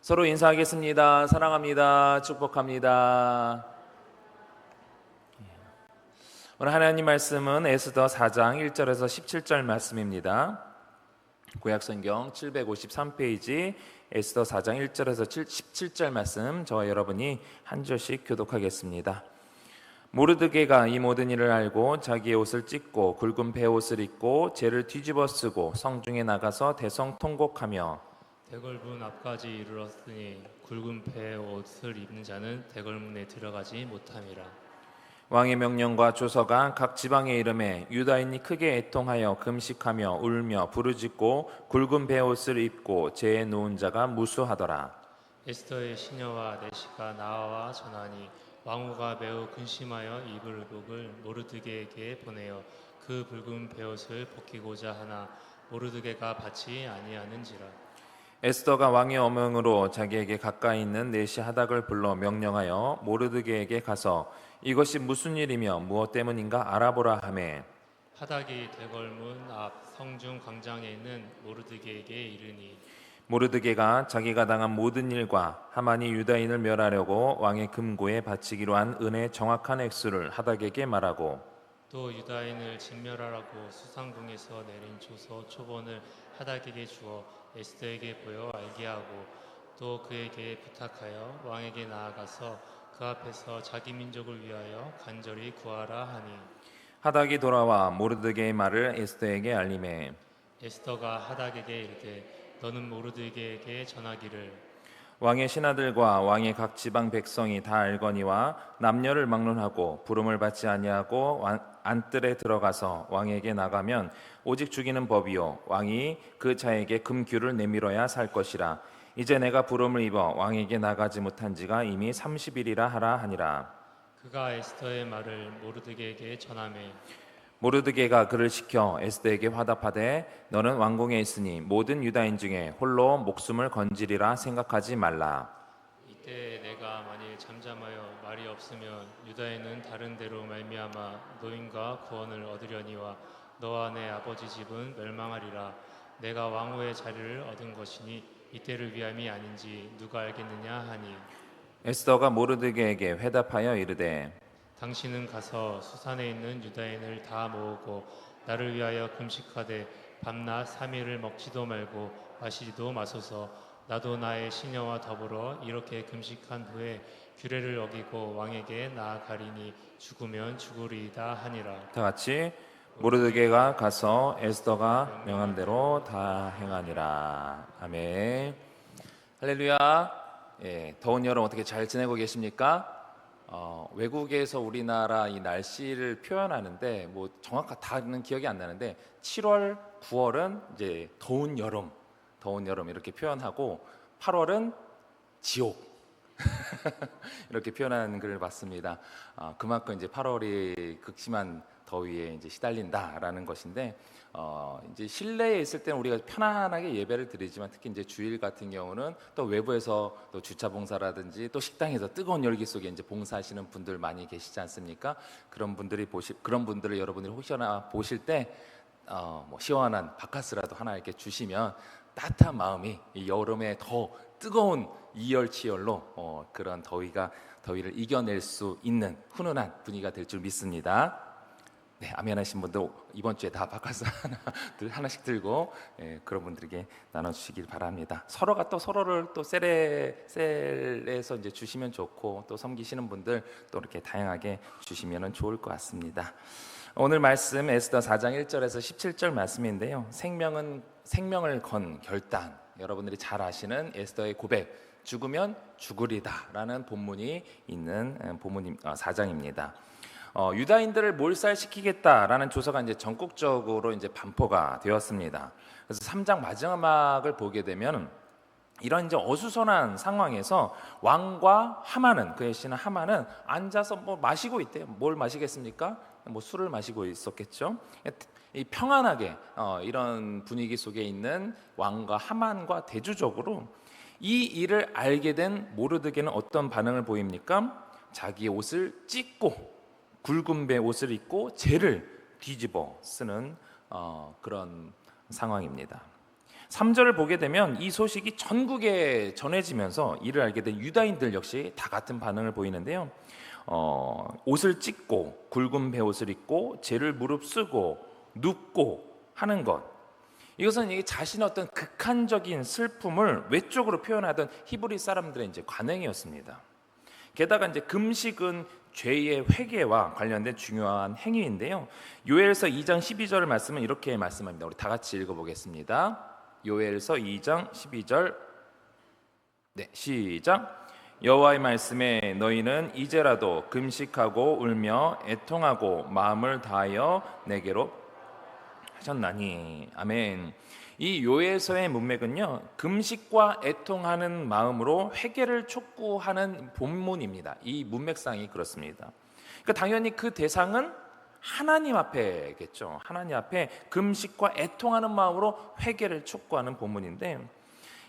서로 인사하겠습니다. 사랑합니다. 축복합니다. 오늘 하나님 말씀은 에스더 4장 1절에서 17절 말씀입니다. 구약성경 753페이지 에스더 4장 1절에서 17절 말씀, 저와 여러분이 한 절씩 교독하겠습니다. 모르드게가 이 모든 일을 알고 자기의 옷을 찢고 굵은 베옷을 입고 재를 뒤집어 쓰고 성중에 나가서 대성통곡하며 대궐문 앞까지 이르렀으니 굵은 배 옷을 입는 자는 대궐문에 들어가지 못함이라. 왕의 명령과 조서가 각 지방에 이름에 유다인이 크게 애통하여 금식하며 울며 부르짖고 굵은 베옷을 입고 재에 누운 자가 무수하더라. 에스더의 시녀와 내시가 나와 전하니 왕후가 매우 근심하여 입을 복을 모르드게에게 보내어 그 붉은 베옷을 벗기고자 하나 모르드게가 받지 아니하는지라. 에스더가 왕의 어명으로 자기에게 가까이 있는 내시 하닥을 불러 명령하여 모르드게에게 가서 이것이 무슨 일이며 무엇 때문인가 알아보라 하매 하닥이 대궐문 앞 성중 광장에 있는 모르드게에게 이르니 모르드게가 자기가 당한 모든 일과 하만이 유다인을 멸하려고 왕의 금고에 바치기로 한 은의 정확한 액수를 하닥에게 말하고 또 유다인을 진멸하라고 수상궁에서 내린 조서 초본을 하닥에게 주어 에스더에게 보여 알게 하고 또 그에게 부탁하여 왕에게 나아가서 그 앞에서 자기 민족을 위하여 간절히 구하라 하니 하닥이 돌아와 모르드게의 말을 에스더에게 알리매 에스더가 하닥에게 이르되 너는 모르드게에게 전하기를 왕의 신하들과 왕의 각 지방 백성이 다 알거니와 남녀를 막론하고 부름을 받지 아니하고 안뜰에 들어가서 왕에게 나가면 오직 죽이는 법이요 왕이 그 자에게 금규를 내밀어야 살 것이라. 이제 내가 부름을 입어 왕에게 나가지 못한 지가 이미 30일이라 하라 하니라. 그가 에스더의 말을 모르드게에게 전하매 모르드게가 그를 시켜 에스더에게 화답하되 너는 왕궁에 있으니 모든 유다인 중에 홀로 목숨을 건지리라 생각하지 말라. 이때 내가 만일 잠잠하여 말이 없으면 유다인은 다른 데로 말미암아 노임과 구원을 얻으려니와 너와 내 아버지 집은 멸망하리라. 내가 왕후의 자리를 얻은 것이니 이때를 위함이 아닌지 누가 알겠느냐 하니 에스더가 모르드게에게 회답하여 이르되 당신은 가서 수산에 있는 유다인을 다 모으고 나를 위하여 금식하되 밤낮 3일을 먹지도 말고 마시지도 마소서. 나도 나의 시녀와 더불어 이렇게 금식한 후에 규례를 어기고 왕에게 나아가리니 죽으면 죽으리이다 하니라. 다 같이 모르드게가 가서 에스더가 명한 대로 다 행하니라. 아멘. 할렐루야. 예, 더운 여름 어떻게 잘 지내고 계십니까? 외국에서 우리나라 이 날씨를 표현하는데 뭐 정확한 다는 기억이 안 나는데 7월, 9월은 이제 더운 여름 이렇게 표현하고 8월은 지옥 이렇게 표현하는 글을 봤습니다. 그만큼 이제 8월이 극심한 더위에 이제 시달린다라는 것인데 이제 실내에 있을 때는 우리가 편안하게 예배를 드리지만 특히 이제 주일 같은 경우는 또 외부에서 또 주차 봉사라든지 또 식당에서 뜨거운 열기 속에 이제 봉사하시는 분들 많이 계시지 않습니까? 그런 분들을 여러분들이 혹시나 보실 때 뭐 시원한 바카스라도 하나 이렇게 주시면 따뜻한 마음이 이 여름에 더 뜨거운 이열치열로 그런 더위를 이겨낼 수 있는 훈훈한 분위기가 될 줄 믿습니다. 네, 아멘 하신 분들 이번 주에 다 바카스 하나씩 들고 그런 분들에게 나눠주시길 바랍니다. 서로가 또 서로를 또 셀에서 이제 주시면 좋고 또 섬기시는 분들 또 이렇게 다양하게 주시면 좋을 것 같습니다. 오늘 말씀 에스더 4장 1절에서 17절 말씀인데요. 생명을 건 결단, 여러분들이 잘 아시는 에스더의 고백, 죽으면 죽으리다라는 본문이 있는 4장입니다. 유다인들을 몰살시키겠다라는 조서가 이제 전국적으로 이제 반포가 되었습니다. 그래서 3장 마지막을 보게 되면 이런 이제 어수선한 상황에서 왕과 하만은, 그의 신하 하만은 앉아서 뭐 마시고 있대요. 뭘 마시겠습니까? 뭐 술을 마시고 있었겠죠. 이 평안하게 이런 분위기 속에 있는 왕과 하만과 대조적으로 이 일을 알게 된 모르드게는 어떤 반응을 보입니까? 자기 옷을 찢고 굵은 배 옷을 입고 재를 뒤집어 쓰는 그런 상황입니다. 3절을 보게 되면 이 소식이 전국에 전해지면서 이를 알게 된 유다인들 역시 다 같은 반응을 보이는데요. 옷을 찢고 굵은 베옷을 입고 죄를 무릅쓰고 눕고 하는 것, 이것은 이게 자신의 어떤 극한적인 슬픔을 외적으로 표현하던 히브리 사람들의 이제 관행이었습니다. 게다가 이제 금식은 죄의 회개와 관련된 중요한 행위인데요. 요엘서 2장 12절 말씀은 이렇게 말씀합니다. 우리 다 같이 읽어보겠습니다. 요엘서 2장 12절, 네, 시작. 여호와의 말씀에 너희는 이제라도 금식하고 울며 애통하고 마음을 다하여 내게로 하셨나니. 아멘. 이 요엘서의 문맥은요, 금식과 애통하는 마음으로 회개를 촉구하는 본문입니다. 이 문맥상이 그렇습니다. 그러니까 당연히 그 대상은 하나님 앞에겠죠. 하나님 앞에 금식과 애통하는 마음으로 회개를 촉구하는 본문인데,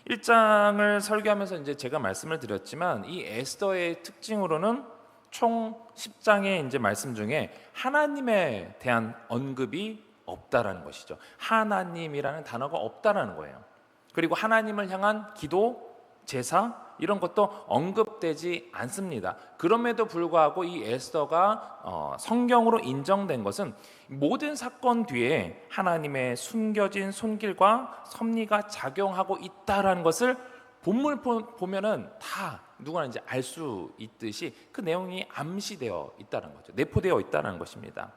1장을 설교하면서 이제 제가 말씀을 드렸지만 이 에스더의 특징으로는 총 10장의 이제 말씀 중에 하나님에 대한 언급이 없다라는 것이죠. 하나님이라는 단어가 없다라는 거예요. 그리고 하나님을 향한 기도, 제사 이런 것도 언급되지 않습니다. 그럼에도 불구하고 이 에스더가 성경으로 인정된 것은 모든 사건 뒤에 하나님의 숨겨진 손길과 섭리가 작용하고 있다라는 것을 본문을 보면은 다 누구나 이제 알 수 있듯이 그 내용이 암시되어 있다는 거죠. 내포되어 있다는 것입니다.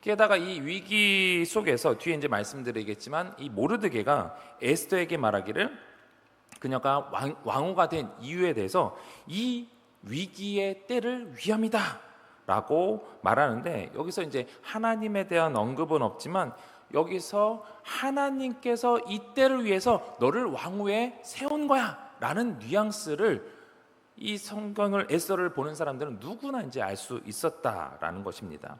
게다가 이 위기 속에서 뒤에 이제 말씀드리겠지만 이 모르드게가 에스더에게 말하기를 그녀가 왕후가 된 이유에 대해서 이 위기의 때를 위함이다 라고 말하는데, 여기서 이제 하나님에 대한 언급은 없지만 여기서 하나님께서 이 때를 위해서 너를 왕후에 세운 거야 라는 뉘앙스를 이 성경을 에스더를 보는 사람들은 누구나 이제 알 수 있었다라는 것입니다.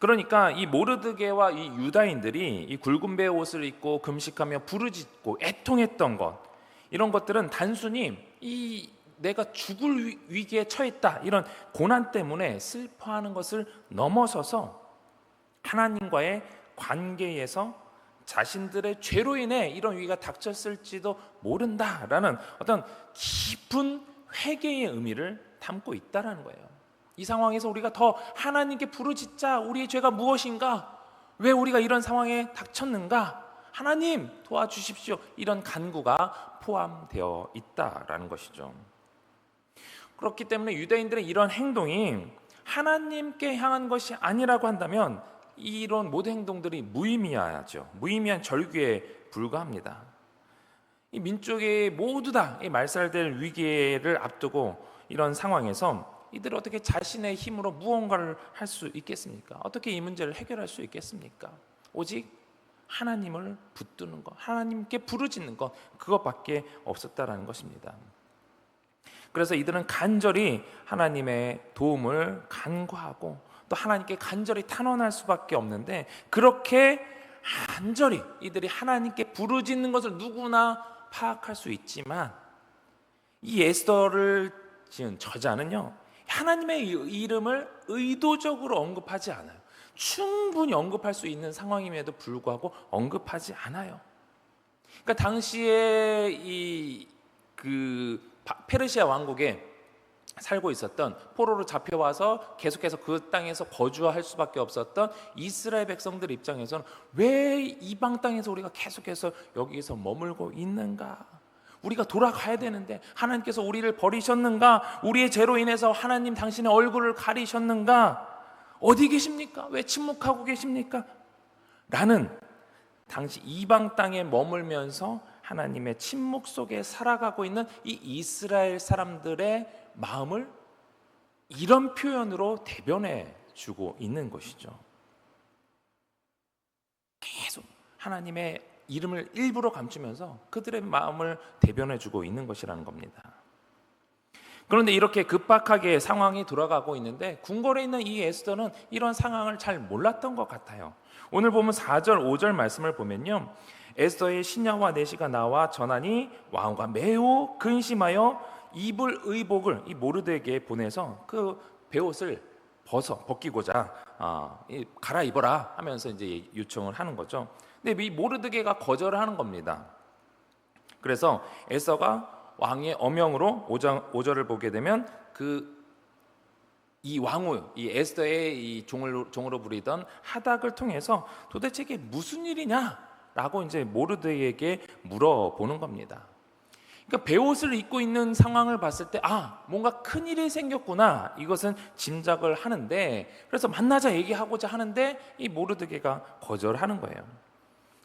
그러니까 이 모르드게와 이 유다인들이 이 굵은 배의 옷을 입고 금식하며 부르짖고 애통했던 것, 이런 것들은 단순히 이 내가 죽을 위기에 처했다 이런 고난 때문에 슬퍼하는 것을 넘어서서 하나님과의 관계에서 자신들의 죄로 인해 이런 위기가 닥쳤을지도 모른다라는 어떤 깊은 회개의 의미를 담고 있다는 거예요. 이 상황에서 우리가 더 하나님께 부르짖자. 우리의 죄가 무엇인가? 왜 우리가 이런 상황에 닥쳤는가? 하나님 도와주십시오. 이런 간구가 포함되어 있다라는 것이죠. 그렇기 때문에 유대인들의 이런 행동이 하나님께 향한 것이 아니라고 한다면 이런 모든 행동들이 무의미하죠. 무의미한 절규에 불과합니다. 이 민족이 모두 다 말살될 위기를 앞두고 이런 상황에서 이들이 어떻게 자신의 힘으로 무언가를 할 수 있겠습니까? 어떻게 이 문제를 해결할 수 있겠습니까? 오직 하나님을 붙드는 것, 하나님께 부르짖는 것, 그것밖에 없었다라는 것입니다. 그래서 이들은 간절히 하나님의 도움을 간구하고 또 하나님께 간절히 탄원할 수밖에 없는데, 그렇게 간절히 이들이 하나님께 부르짖는 것을 누구나 파악할 수 있지만 이 에스더를 지은 저자는요, 하나님의 이름을 의도적으로 언급하지 않아요. 충분히 언급할 수 있는 상황임에도 불구하고 언급하지 않아요. 그러니까 당시에 페르시아 왕국에 살고 있었던, 포로로 잡혀와서 계속해서 그 땅에서 거주할 수밖에 없었던 이스라엘 백성들 입장에서는 왜 이방 땅에서 우리가 계속해서 여기서 머물고 있는가? 우리가 돌아가야 되는데 하나님께서 우리를 버리셨는가? 우리의 죄로 인해서 하나님 당신의 얼굴을 가리셨는가? 어디 계십니까? 왜 침묵하고 계십니까? 라는, 당시 이방 땅에 머물면서 하나님의 침묵 속에 살아가고 있는 이 이스라엘 사람들의 마음을 이런 표현으로 대변해 주고 있는 것이죠. 계속 하나님의 이름을 일부러 감추면서 그들의 마음을 대변해 주고 있는 것이라는 겁니다. 그런데 이렇게 급박하게 상황이 돌아가고 있는데 궁궐에 있는 이 에스더는 이런 상황을 잘 몰랐던 것 같아요. 오늘 보면 4절 5절 말씀을 보면요, 에스더의 시녀와 내시가 나와 전하니 왕후가 매우 근심하여 입을 의복을 이 모르드에게 보내서 그 베옷을 벗기고자 갈아입어라 하면서 이제 요청을 하는 거죠. 근데 이 모르드게가 거절을 하는 겁니다. 그래서 에스더가 왕의 어명으로 5절을 보게 되면 이 왕후, 이 에스더의 이 종으로 부리던 하닥을 통해서 도대체 이게 무슨 일이냐라고 이제 모르드게에게 물어보는 겁니다. 그러니까 베옷을 입고 있는 상황을 봤을 때 뭔가 큰 일이 생겼구나, 이것은 짐작을 하는데, 그래서 만나자 얘기하고자 하는데 이 모르드게가 거절하는 거예요.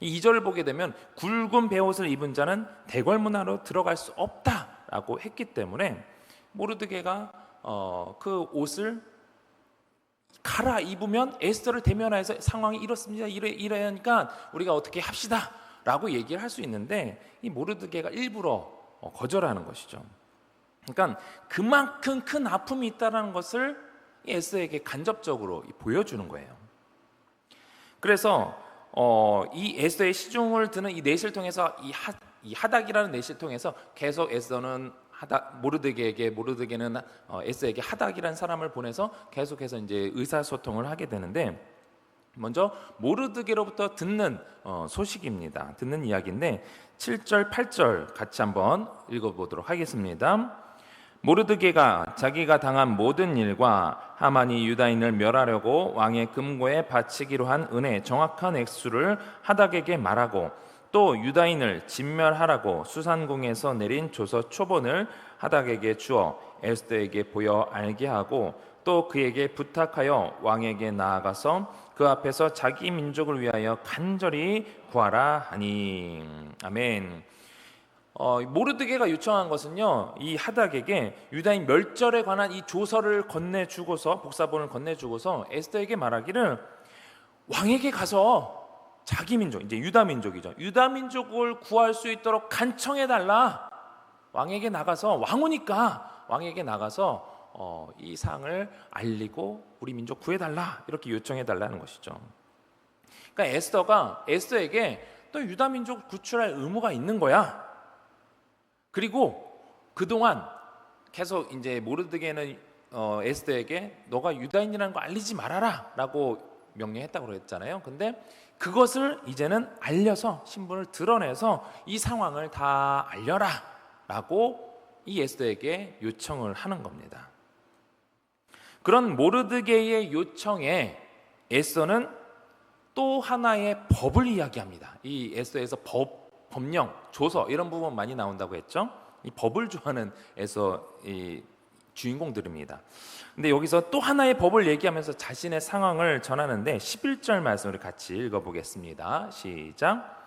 이 2절을 보게 되면 굵은 베옷을 입은 자는 대궐문화로 들어갈 수 없다라고 했기 때문에 모르드게가 그 옷을 갈아입으면 에스더를 대면해서 상황이 이렇습니다, 이러니까 우리가 어떻게 합시다 라고 얘기를 할 수 있는데, 이 모르드게가 일부러 거절하는 것이죠. 그러니까 그만큼 큰 아픔이 있다는 것을 에스더에게 간접적으로 보여주는 거예요. 그래서 이 에스더의 시중을 드는 이 넷을 통해서 이 하닥이라는 넷을 통해서 계속 에스더는 모르드게는 에스더에게 하닥이라는 사람을 보내서 계속해서 이제 의사소통을 하게 되는데, 먼저 모르드게로부터 듣는 소식입니다. 듣는 이야기인데 7절 8절 같이 한번 읽어보도록 하겠습니다. 모르드게가 자기가 당한 모든 일과 하만이 유다인을 멸하려고 왕의 금고에 바치기로 한 은혜의 정확한 액수를 하닥에게 말하고, 또 유다인을 진멸하라고 수산궁에서 내린 조서 초본을 하닥에게 주어 에스더에게 보여 알게 하고, 또 그에게 부탁하여 왕에게 나아가서 그 앞에서 자기 민족을 위하여 간절히 구하라 하니. 아멘. 모르드게가 요청한 것은요, 이 하닥에게 유다인 멸절에 관한 이 조서를 건네주고서, 복사본을 건네주고서 에스더에게 말하기를, 왕에게 가서 자기 민족, 이제 유다 민족이죠, 유다 민족을 구할 수 있도록 간청해달라. 왕에게 나가서, 왕후니까 왕에게 나가서 이 상을 알리고 우리 민족 구해달라, 이렇게 요청해달라는 것이죠. 그러니까 에스더가 에스더에게 또 유다 민족을 구출할 의무가 있는 거야. 그리고 그동안 계속 이제 모르드게는 에스더에게 너가 유다인이라는 거 알리지 말아라 라고 명령했다고 그랬잖아요. 근데 그것을 이제는 알려서, 신분을 드러내서 이 상황을 다 알려라 라고 이 에스더에게 요청을 하는 겁니다. 그런 모르드게의 요청에 에스더는 또 하나의 법을 이야기합니다. 이 에스더에서 법령, 조서 이런 부분 많이 나온다고 했죠. 이 법을 좋아하는 이 주인공들입니다. 근데 여기서 또 하나의 법을 얘기하면서 자신의 상황을 전하는데 11절 말씀을 같이 읽어보겠습니다. 시작.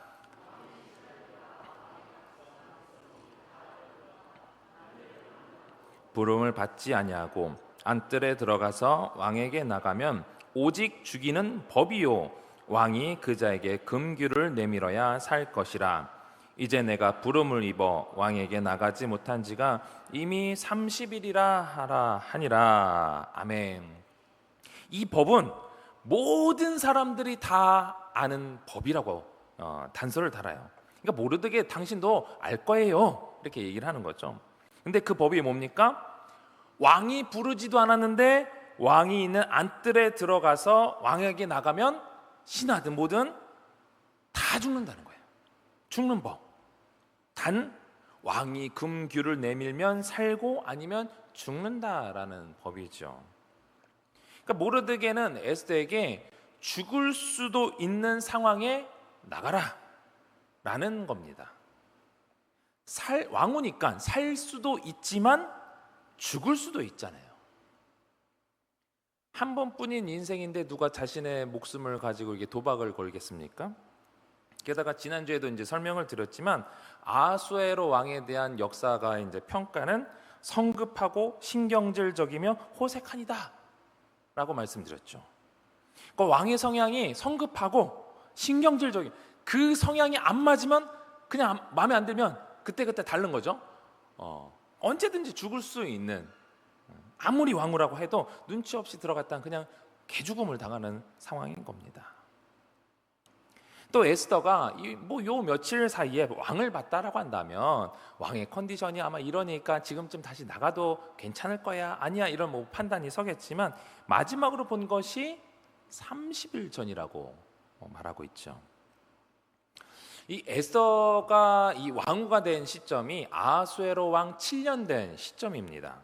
부름을 받지 아니하고 안뜰에 들어가서 왕에게 나가면 오직 죽이는 법이요 왕이 그 자에게 금규를 내밀어야 살 것이라. 이제 내가 부름을 입어 왕에게 나가지 못한 지가 이미 30일이라 하라 하니라. 아멘. 이 법은 모든 사람들이 다 아는 법이라고 단서를 달아요. 그러니까 모르드게 당신도 알 거예요, 이렇게 얘기를 하는 거죠. 근데 그 법이 뭡니까? 왕이 부르지도 않았는데 왕이 있는 안뜰에 들어가서 왕에게 나가면 신하든 뭐든 다 죽는다는 거예요. 죽는 법. 단 왕이 금규를 내밀면 살고 아니면 죽는다라는 법이죠. 그러니까 모르드게는 에스더에게 죽을 수도 있는 상황에 나가라 라는 겁니다. 왕후니까 살 수도 있지만 죽을 수도 있잖아요. 한 번뿐인 인생인데 누가 자신의 목숨을 가지고 이게 도박을 걸겠습니까? 게다가 지난주에도 이제 설명을 드렸지만 아수에로 왕에 대한 역사가 이제 평가는 성급하고 신경질적이며 호색하니다라고 말씀드렸죠. 그러니까 왕의 성향이 성급하고 신경질적인, 그 성향이 안 맞으면, 그냥 마음에 안 들면 그때그때 다른 거죠. 언제든지 죽을 수 있는, 아무리 왕후라고 해도 눈치 없이 들어갔다는 그냥 개죽음을 당하는 상황인 겁니다. 또 에스더가 요 며칠 사이에 왕을 봤다라고 한다면 왕의 컨디션이 아마 이러니까 지금쯤 다시 나가도 괜찮을 거야, 아니야, 이런 판단이 서겠지만 마지막으로 본 것이 30일 전이라고 말하고 있죠. 이 에스더가 이 왕후가 된 시점이 아하수에로 왕 7년 된 시점입니다.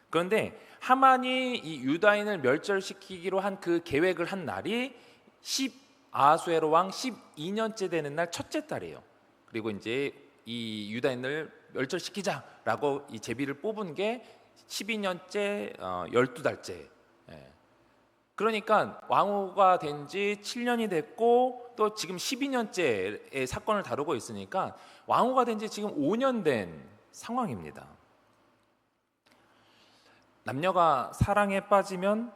그런데 하만이 이 유다인을 멸절시키기로 한 그 계획을 한 날이 아하수에로 왕 12년째 되는 날 첫째 달이에요. 그리고 이제 이 유다인을 멸절시키자라고 이 제비를 뽑은 게 12년째 12달째. 그러니까 왕후가 된 지 7년이 됐고 또 지금 12년째의 사건을 다루고 있으니까 왕후가 된 지 지금 5년 된 상황입니다. 남녀가 사랑에 빠지면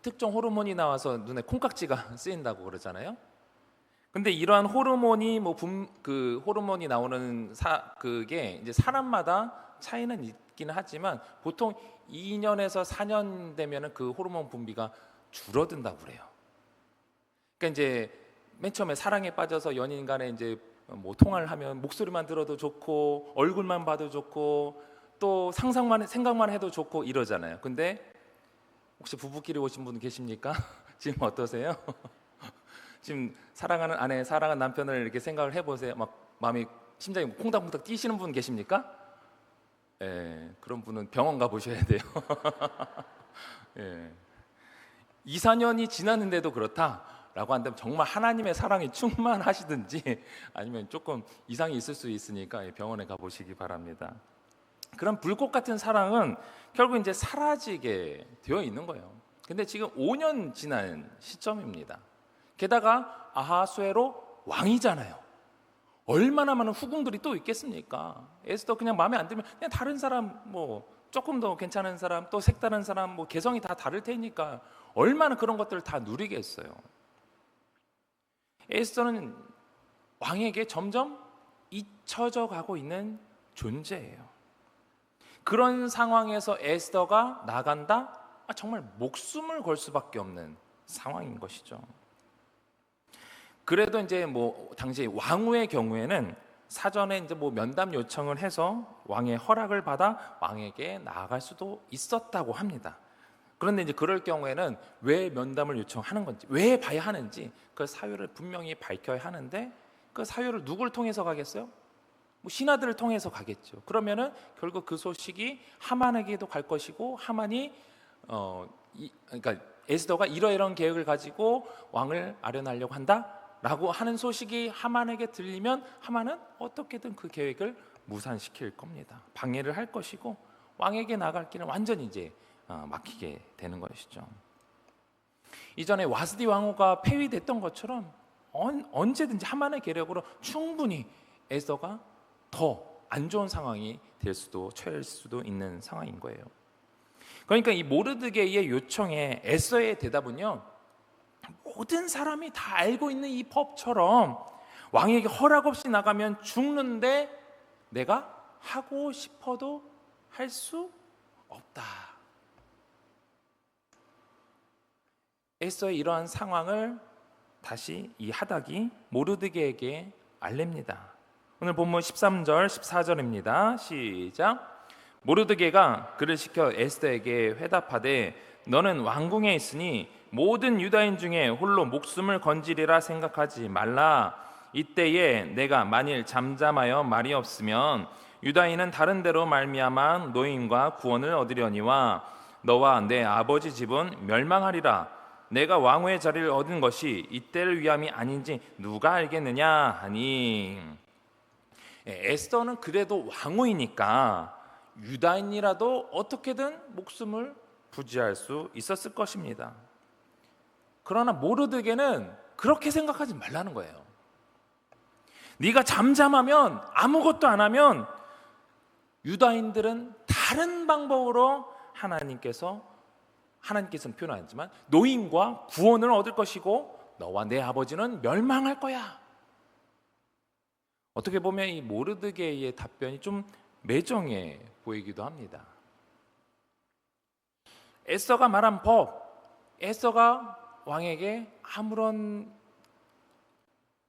특정 호르몬이 나와서 눈에 콩깍지가 쓰인다고 그러잖아요. 근데 이러한 호르몬이 그 호르몬이 나오는 그게 이제 사람마다 차이는 있기는 하지만 보통 2년에서 4년 되면은 그 호르몬 분비가 줄어든다고 그래요. 그러니까 이제 맨 처음에 사랑에 빠져서 연인 간에 이제 뭐 통화를 하면 목소리만 들어도 좋고 얼굴만 봐도 좋고 또 생각만 해도 좋고 이러잖아요. 근데 혹시 부부끼리 오신 분 계십니까? 지금 어떠세요? 지금 사랑하는 아내, 사랑하는 남편을 이렇게 생각을 해보세요. 막 마음이 심장이 콩닥콩닥 뛰시는 분 계십니까? 예, 그런 분은 병원 가보셔야 돼요. 예. 2, 4년이 지났는데도 그렇다라고 한다면 정말 하나님의 사랑이 충만하시든지 아니면 조금 이상이 있을 수 있으니까 병원에 가보시기 바랍니다. 그런 불꽃 같은 사랑은 결국 이제 사라지게 되어 있는 거예요. 근데 지금 5년 지난 시점입니다. 게다가 아하수에로 왕이잖아요. 얼마나 많은 후궁들이 또 있겠습니까? 에스더 그냥 마음에 안 들면 그냥 다른 사람 뭐 조금 더 괜찮은 사람 또 색다른 사람 뭐 개성이 다 다를 테니까 얼마나 그런 것들을 다 누리겠어요. 에스더는 왕에게 점점 잊혀져 가고 있는 존재예요. 그런 상황에서 에스더가 나간다? 정말 목숨을 걸 수밖에 없는 상황인 것이죠. 그래도 이제 뭐 당시 왕후의 경우에는 사전에 이제 뭐 면담 요청을 해서 왕의 허락을 받아 왕에게 나아갈 수도 있었다고 합니다. 그런데 이제 그럴 경우에는 왜 면담을 요청하는 건지, 왜 봐야 하는지 그 사유를 분명히 밝혀야 하는데 그 사유를 누굴 통해서 가겠어요? 뭐 신하들을 통해서 가겠죠. 그러면은 결국 그 소식이 하만에게도 갈 것이고 하만이 그러니까 에스더가 이러이러한 계획을 가지고 왕을 아련하려고 한다라고 하는 소식이 하만에게 들리면 하만은 어떻게든 그 계획을 무산시킬 겁니다. 방해를 할 것이고 왕에게 나갈 길은 완전히 이제 막히게 되는 것이죠. 이전에 와스디 왕후가 폐위됐던 것처럼 언제든지 하만의 계략으로 충분히 에스더가 더 안 좋은 상황이 될 수도 처할 수도 있는 상황인 거예요. 그러니까 이 모르드게의 요청에 에스더의 대답은요, 모든 사람이 다 알고 있는 이 법처럼 왕에게 허락 없이 나가면 죽는데 내가 하고 싶어도 할 수 없다. 에스더의 이러한 상황을 다시 이 하닥이 모르드게에게 알립니다. 오늘 본문 13절 14절입니다. 시작. 모르드게가 그를 시켜 에스더에게 회답하되 너는 왕궁에 있으니 모든 유다인 중에 홀로 목숨을 건지리라 생각하지 말라. 이때에 내가 만일 잠잠하여 말이 없으면 유다인은 다른 데로 말미암아 노임과 구원을 얻으려니와 너와 내 아버지 집은 멸망하리라. 내가 왕후의 자리를 얻은 것이 이때를 위함이 아닌지 누가 알겠느냐 하니. 에스더는 그래도 왕후이니까 유다인이라도 어떻게든 목숨을 부지할 수 있었을 것입니다. 그러나 모르드게는 그렇게 생각하지 말라는 거예요. 네가 잠잠하면 아무것도 안 하면 유다인들은 다른 방법으로 하나님께서는 표현 안 했지만 노임과 구원을 얻을 것이고 너와 내 아버지는 멸망할 거야. 어떻게 보면 이 모르드게의 답변이 좀 매정해 보이기도 합니다. 에스더가 말한 법, 에스더가 왕에게 아무런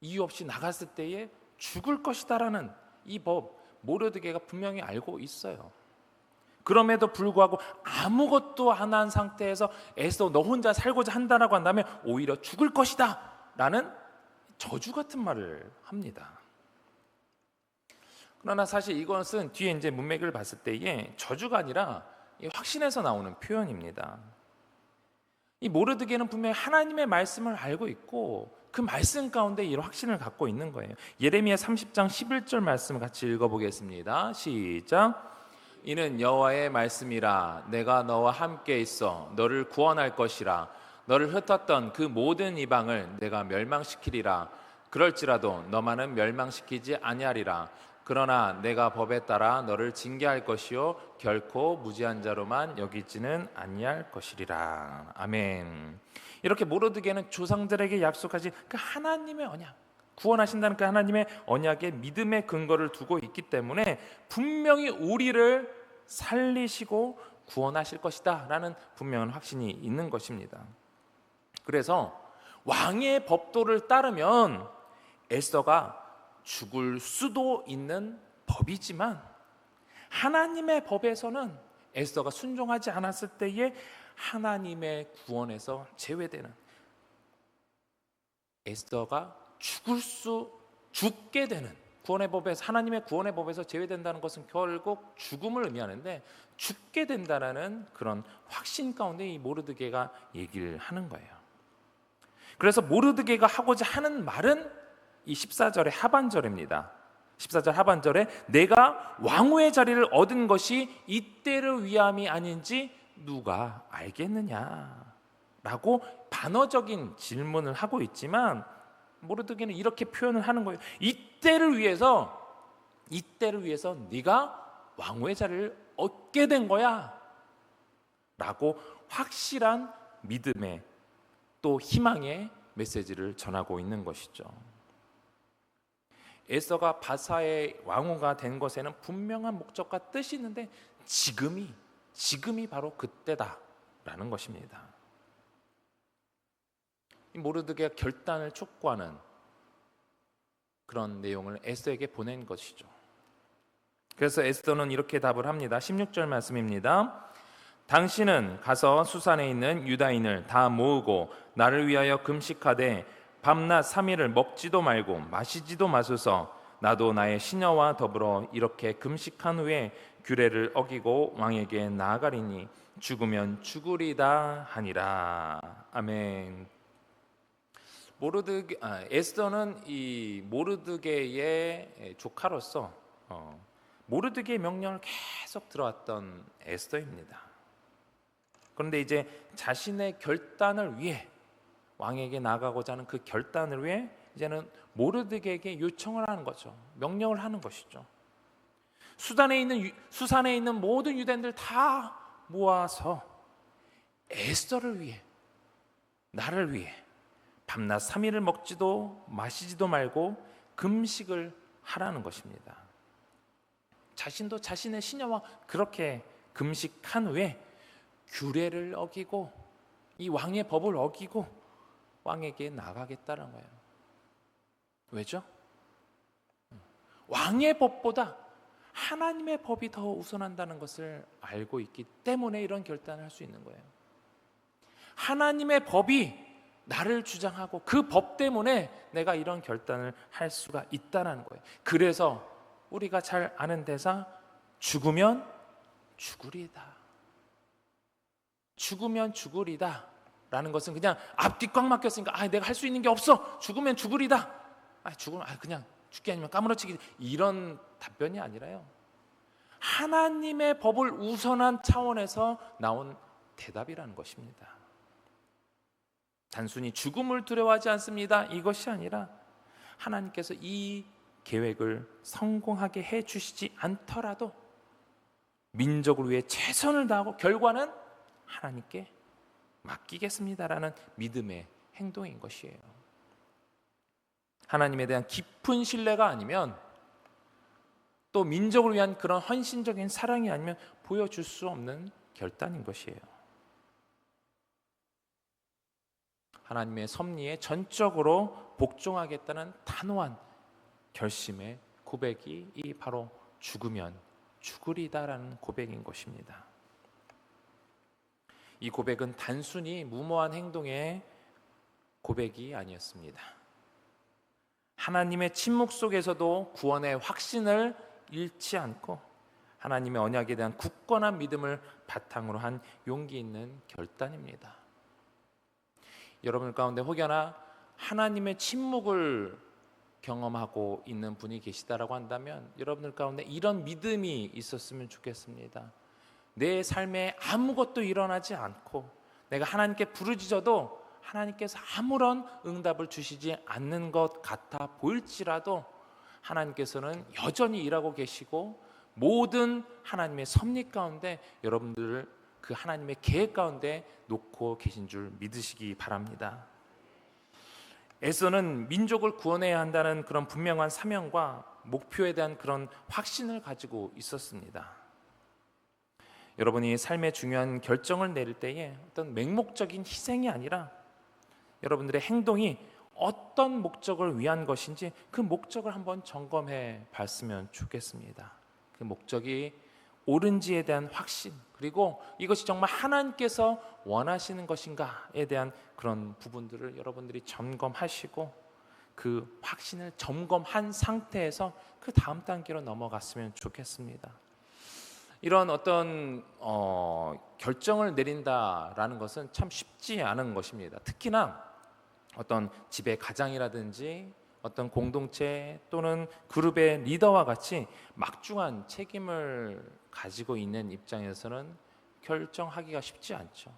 이유 없이 나갔을 때에 죽을 것이다라는 이 법, 모르드게가 분명히 알고 있어요. 그럼에도 불구하고 아무것도 안 한 상태에서 에스더 너 혼자 살고자 한다라고 한다면 오히려 죽을 것이다 라는 저주 같은 말을 합니다. 그러나 사실 이것은 뒤에 이제 문맥을 봤을 때에 저주가 아니라 이 확신에서 나오는 표현입니다. 이 모르드게는 분명히 하나님의 말씀을 알고 있고 그 말씀 가운데 이런 확신을 갖고 있는 거예요. 예레미야 30장 11절 말씀을 같이 읽어보겠습니다. 시작. 이는 여호와의 말씀이라. 내가 너와 함께 있어 너를 구원할 것이라. 너를 흩었던 그 모든 이방을 내가 멸망시키리라. 그럴지라도 너만은 멸망시키지 아니하리라. 그러나 내가 법에 따라 너를 징계할 것이요 결코 무지한 자로만 여기지는 아니할 것이리라. 아멘. 이렇게 모르드게는 조상들에게 약속하신 그 하나님의 언약, 구원하신다는 그 하나님의 언약에 믿음의 근거를 두고 있기 때문에 분명히 우리를 살리시고 구원하실 것이다 라는 분명한 확신이 있는 것입니다. 그래서 왕의 법도를 따르면 에스더가 죽을 수도 있는 법이지만 하나님의 법에서는 에스더가 순종하지 않았을 때에 하나님의 구원에서 제외되는, 에스더가 죽게 되는, 구원의 법에서, 하나님의 구원의 법에서 제외된다는 것은 결국 죽음을 의미하는데 죽게 된다는 그런 확신 가운데 이 모르드게가 얘기를 하는 거예요. 그래서 모르드게가 하고자 하는 말은 이 14절의 하반절입니다. 14절 하반절에 내가 왕후의 자리를 얻은 것이 이때를 위함이 아닌지 누가 알겠느냐 라고 반어적인 질문을 하고 있지만 모르드게는 이렇게 표현을 하는 거예요. 이때를 위해서 네가 왕후의 자리를 얻게 된 거야 라고 확실한 믿음의 또 희망의 메시지를 전하고 있는 것이죠. 에스더가 바사의 왕후가 된 것에는 분명한 목적과 뜻이 있는데 지금이 바로 그때다라는 것입니다. 이 모르드게가 결단을 촉구하는 그런 내용을 에스더에게 보낸 것이죠. 그래서 에스더는 이렇게 답을 합니다. 16절 말씀입니다. 당신은 가서 수산에 있는 유다인을 다 모으고 나를 위하여 금식하되 밤낮 3일을 먹지도 말고 마시지도 마소서. 나도 나의 시녀와 더불어 이렇게 금식한 후에 규례를 어기고 왕에게 나아가리니 죽으면 죽으리다 하니라. 아멘. 에스더는 이 모르드게의 조카로서 모르드게의 명령을 계속 들어왔던 에스더입니다. 그런데 이제 자신의 결단을 위해 왕에게 나가고자 하는 그 결단을 위해 이제는 모르드게에게 요청을 하는 거죠. 명령을 하는 것이죠. 수산에 있는 모든 유대인들 다 모아서 에스더를 위해, 나를 위해 밤낮 3일을 먹지도 마시지도 말고 금식을 하라는 것입니다. 자신도 자신의 시녀와 그렇게 금식한 후에 규례를 어기고 이 왕의 법을 어기고 왕에게 나가겠다는 거예요. 왜죠? 왕의 법보다 하나님의 법이 더 우선한다는 것을 알고 있기 때문에 이런 결단을 할 수 있는 거예요. 하나님의 법이 나를 주장하고 그 법 때문에 내가 이런 결단을 할 수가 있다는 거예요. 그래서 우리가 잘 아는 대사, 죽으면 죽으리다. 죽으면 죽으리다 라는 것은 그냥 앞뒤 꽉 막혔으니까 내가 할 수 있는 게 없어, 죽으면 죽으리다, 죽으면 그냥 죽기 아니면 까무러치기, 이런 답변이 아니라요, 하나님의 법을 우선한 차원에서 나온 대답이라는 것입니다. 단순히 죽음을 두려워하지 않습니다, 이것이 아니라 하나님께서 이 계획을 성공하게 해주시지 않더라도 민족을 위해 최선을 다하고 결과는 하나님께 맡기겠습니다라는 믿음의 행동인 것이에요. 하나님에 대한 깊은 신뢰가 아니면, 또 민족을 위한 그런 헌신적인 사랑이 아니면 보여줄 수 없는 결단인 것이에요. 하나님의 섭리에 전적으로 복종하겠다는 단호한 결심의 고백이 이 바로 죽으면 죽으리다라는 고백인 것입니다. 이 고백은 단순히 무모한 행동의 고백이 아니었습니다. 하나님의 침묵 속에서도 구원의 확신을 잃지 않고 하나님의 언약에 대한 굳건한 믿음을 바탕으로 한 용기 있는 결단입니다. 여러분 가운데 혹여나 하나님의 침묵을 경험하고 있는 분이 계시다라고 한다면 여러분들 가운데 이런 믿음이 있었으면 좋겠습니다. 내 삶에 아무것도 일어나지 않고 내가 하나님께 부르짖어도 하나님께서 아무런 응답을 주시지 않는 것 같아 보일지라도 하나님께서는 여전히 일하고 계시고 모든 하나님의 섭리 가운데 여러분들을 그 하나님의 계획 가운데 놓고 계신 줄 믿으시기 바랍니다. 에서는 민족을 구원해야 한다는 그런 분명한 사명과 목표에 대한 그런 확신을 가지고 있었습니다. 여러분이 삶의 중요한 결정을 내릴 때에 어떤 맹목적인 희생이 아니라 여러분들의 행동이 어떤 목적을 위한 것인지 그 목적을 한번 점검해 봤으면 좋겠습니다. 그 목적이 옳은지에 대한 확신, 그리고 이것이 정말 하나님께서 원하시는 것인가에 대한 그런 부분들을 여러분들이 점검하시고 그 확신을 점검한 상태에서 그 다음 단계로 넘어갔으면 좋겠습니다. 이런 어떤 결정을 내린다라는 것은 참 쉽지 않은 것입니다. 특히나 어떤 집의 가장이라든지 어떤 공동체 또는 그룹의 리더와 같이 막중한 책임을 가지고 있는 입장에서는 결정하기가 쉽지 않죠.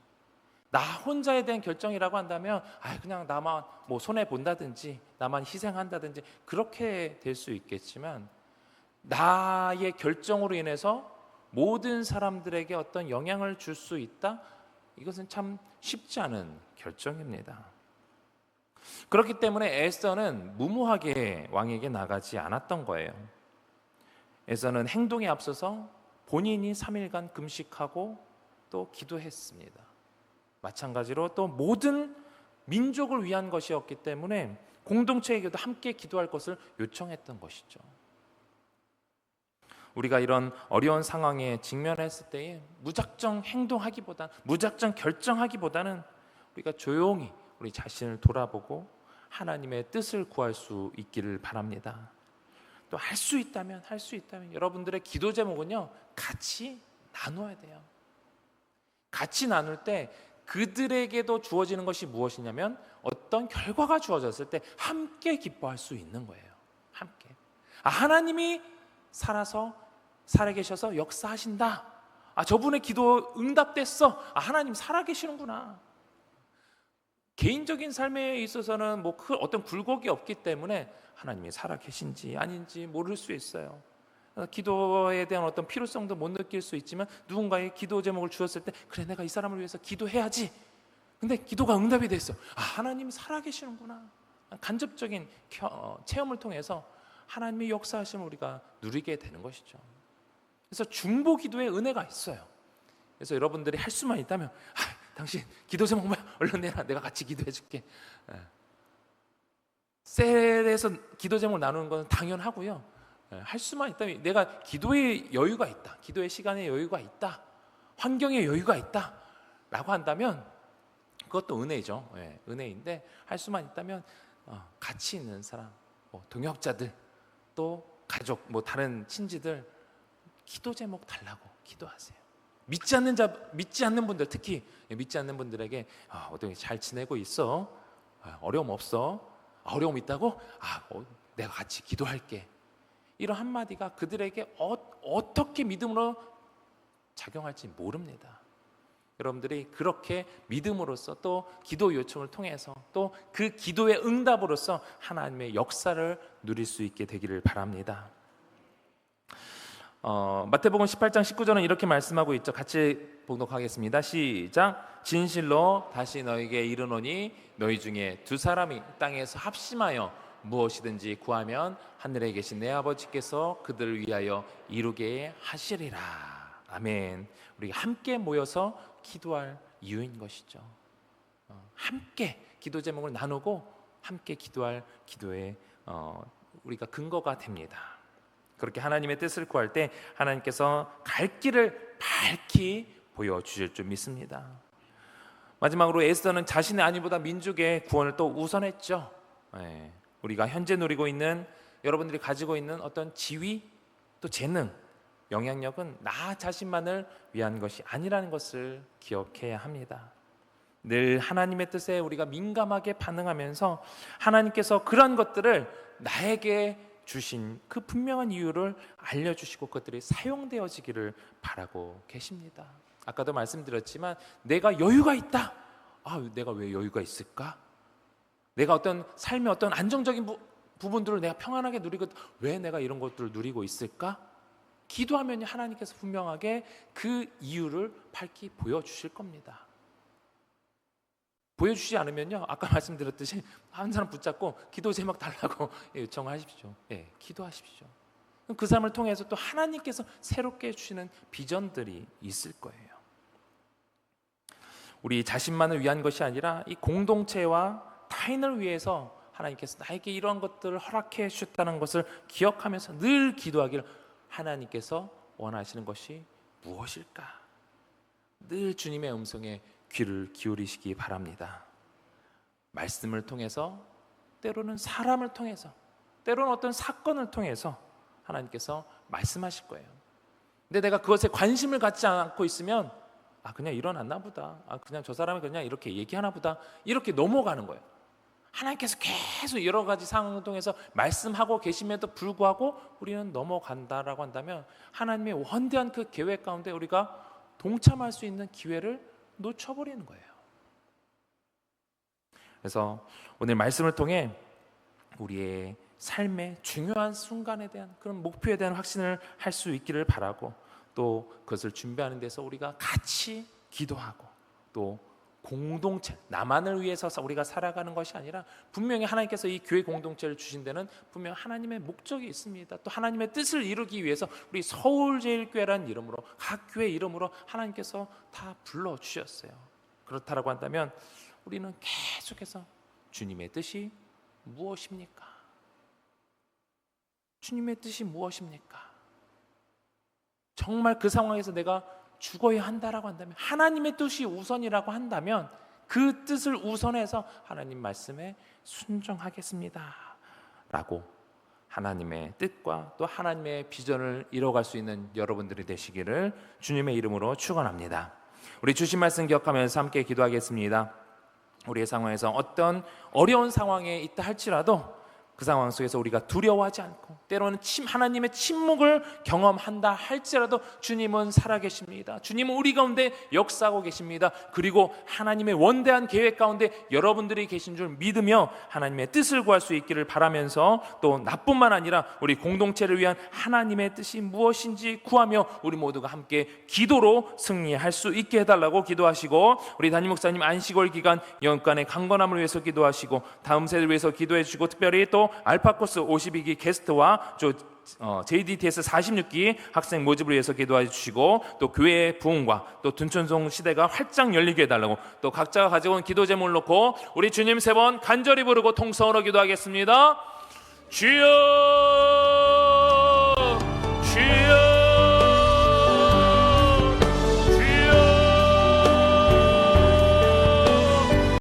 나 혼자에 대한 결정이라고 한다면 그냥 나만 뭐 손해 본다든지 나만 희생한다든지 그렇게 될 수 있겠지만 나의 결정으로 인해서 모든 사람들에게 어떤 영향을 줄 수 있다? 이것은 참 쉽지 않은 결정입니다. 그렇기 때문에 에스더는 무모하게 왕에게 나가지 않았던 거예요. 에스더는 행동에 앞서서 본인이 3일간 금식하고 또 기도했습니다. 마찬가지로 또 모든 민족을 위한 것이었기 때문에 공동체에게도 함께 기도할 것을 요청했던 것이죠. 우리가 이런 어려운 상황에 직면했을 때에 무작정 행동하기보다 무작정 결정하기보다는 우리가 조용히 우리 자신을 돌아보고 하나님의 뜻을 구할 수 있기를 바랍니다. 또 할 수 있다면 여러분들의 기도 제목은요 같이 나눠야 돼요. 같이 나눌 때 그들에게도 주어지는 것이 무엇이냐면 어떤 결과가 주어졌을 때 함께 기뻐할 수 있는 거예요. 함께. 하나님이 살아계셔서 역사하신다. 저분의 기도 응답됐어. 하나님 살아계시는구나. 개인적인 삶에 있어서는 어떤 굴곡이 없기 때문에 하나님이 살아계신지 아닌지 모를 수 있어요. 기도에 대한 어떤 필요성도 못 느낄 수 있지만 누군가의 기도 제목을 주었을 때 그래 내가 이 사람을 위해서 기도해야지. 근데 기도가 응답이 됐어. 하나님이 살아계시는구나. 간접적인 체험을 통해서 하나님의 역사하심을 우리가 누리게 되는 것이죠. 그래서 중보 기도의 은혜가 있어요. 그래서 여러분들이 할 수만 있다면 당신 기도 제목 뭐야? 얼른 내라. 내가 같이 기도해 줄게. 셀에서 기도 제목 나누는 건 당연하고요. 할 수만 있다면 내가 기도의 여유가 있다. 기도의 시간의 여유가 있다. 환경의 여유가 있다. 라고 한다면 그것도 은혜죠. 은혜인데 할 수만 있다면 같이 있는 사람, 동역자들, 또 가족, 다른 친지들 기도 제목 달라고 기도하세요. 믿지 않는 분들, 특히 믿지 않는 분들에게 어떻게 잘 지내고 있어? 어려움 없어? 어려움 있다고? 내가 같이 기도할게. 이런 한마디가 그들에게 어떻게 믿음으로 작용할지 모릅니다. 여러분들이 그렇게 믿음으로써 또 기도 요청을 통해서 또 그 기도의 응답으로써 하나님의 역사를 누릴 수 있게 되기를 바랍니다. 마태복음 18장 19절은 이렇게 말씀하고 있죠. 같이 봉독하겠습니다. 시작. 진실로 다시 너에게 이르노니 너희 중에 두 사람이 땅에서 합심하여 무엇이든지 구하면 하늘에 계신 내 아버지께서 그들을 위하여 이루게 하시리라. 아멘. 우리가 함께 모여서 기도할 이유인 것이죠. 함께 기도 제목을 나누고 함께 기도할 기도의 우리가 근거가 됩니다. 그렇게 하나님의 뜻을 구할 때 하나님께서 갈 길을 밝히 보여주실 줄 믿습니다. 마지막으로 에스더는 자신의 안위보다 민족의 구원을 또 우선했죠. 우리가 현재 누리고 있는 여러분들이 가지고 있는 어떤 지위 또 재능, 영향력은 나 자신만을 위한 것이 아니라는 것을 기억해야 합니다. 늘 하나님의 뜻에 우리가 민감하게 반응하면서 하나님께서 그런 것들을 나에게 주신 그 분명한 이유를 알려주시고 그것들이 사용되어지기를 바라고 계십니다. 아까도 말씀드렸지만 내가 여유가 있다. 내가 왜 여유가 있을까? 내가 어떤 삶의 어떤 안정적인 부분들을 내가 평안하게 누리고 왜 내가 이런 것들을 누리고 있을까? 기도하면 하나님께서 분명하게 그 이유를 밝히 보여주실 겁니다. 보여주지 않으면요, 아까 말씀드렸듯이 한 사람 붙잡고 기도 제목 달라고 요청하십시오. 기도하십시오. 그 사람을 통해서 또 하나님께서 새롭게 주시는 비전들이 있을 거예요. 우리 자신만을 위한 것이 아니라 이 공동체와 타인을 위해서 하나님께서 나에게 이러한 것들을 허락해 주셨다는 것을 기억하면서 늘 기도하기를, 하나님께서 원하시는 것이 무엇일까? 늘 주님의 음성에 귀를 기울이시기 바랍니다. 말씀을 통해서, 때로는 사람을 통해서, 때로는 어떤 사건을 통해서 하나님께서 말씀하실 거예요. 근데 내가 그것에 관심을 갖지 않고 있으면 그냥 일어났나 보다, 그냥 저 사람이 그냥 이렇게 얘기하나 보다, 이렇게 넘어가는 거예요. 하나님께서 계속 여러 가지 상황을 통해서 말씀하고 계심에도 불구하고 우리는 넘어간다라고 한다면 하나님의 원대한 그 계획 가운데 우리가 동참할 수 있는 기회를 놓쳐버리는 거예요. 그래서 오늘 말씀을 통해 우리의 삶의 중요한 순간에 대한 그런 목표에 대한 확신을 할 수 있기를 바라고, 또 그것을 준비하는 데서 우리가 같이 기도하고, 또 공동체, 나만을 위해서 우리가 살아가는 것이 아니라 분명히 하나님께서 이 교회 공동체를 주신 데는 분명 하나님의 목적이 있습니다. 또 하나님의 뜻을 이루기 위해서 우리 서울제일교회라는 이름으로, 각 교회 이름으로 하나님께서 다 불러주셨어요. 그렇다라고 한다면 우리는 계속해서 주님의 뜻이 무엇입니까? 주님의 뜻이 무엇입니까? 정말 그 상황에서 내가 죽어야 한다라고 한다면, 하나님의 뜻이 우선이라고 한다면 그 뜻을 우선해서 하나님 말씀에 순종하겠습니다 라고 하나님의 뜻과 또 하나님의 비전을 이뤄갈 수 있는 여러분들이 되시기를 주님의 이름으로 축원합니다. 우리 주신 말씀 기억하면서 함께 기도하겠습니다. 우리의 상황에서 어떤 어려운 상황에 있다 할지라도 그 상황 속에서 우리가 두려워하지 않고, 때로는 하나님의 침묵을 경험한다 할지라도 주님은 살아계십니다. 주님은 우리 가운데 역사하고 계십니다. 그리고 하나님의 원대한 계획 가운데 여러분들이 계신 줄 믿으며 하나님의 뜻을 구할 수 있기를 바라면서, 또 나뿐만 아니라 우리 공동체를 위한 하나님의 뜻이 무엇인지 구하며 우리 모두가 함께 기도로 승리할 수 있게 해달라고 기도하시고, 우리 담임 목사님 안식월 기간 영육간의 강건함을 위해서 기도하시고, 다음 세대를 위해서 기도해 주시고, 특별히 또 알파코스 52기 게스트와 JDTS 46기 학생 모집을 위해서 기도해 주시고, 또 교회의 부흥과 또 둔촌송 시대가 활짝 열리게 해달라고, 또 각자가 가지고 온 기도 제목을 놓고 우리 주님 3번 간절히 부르고 통성으로 기도하겠습니다. 주여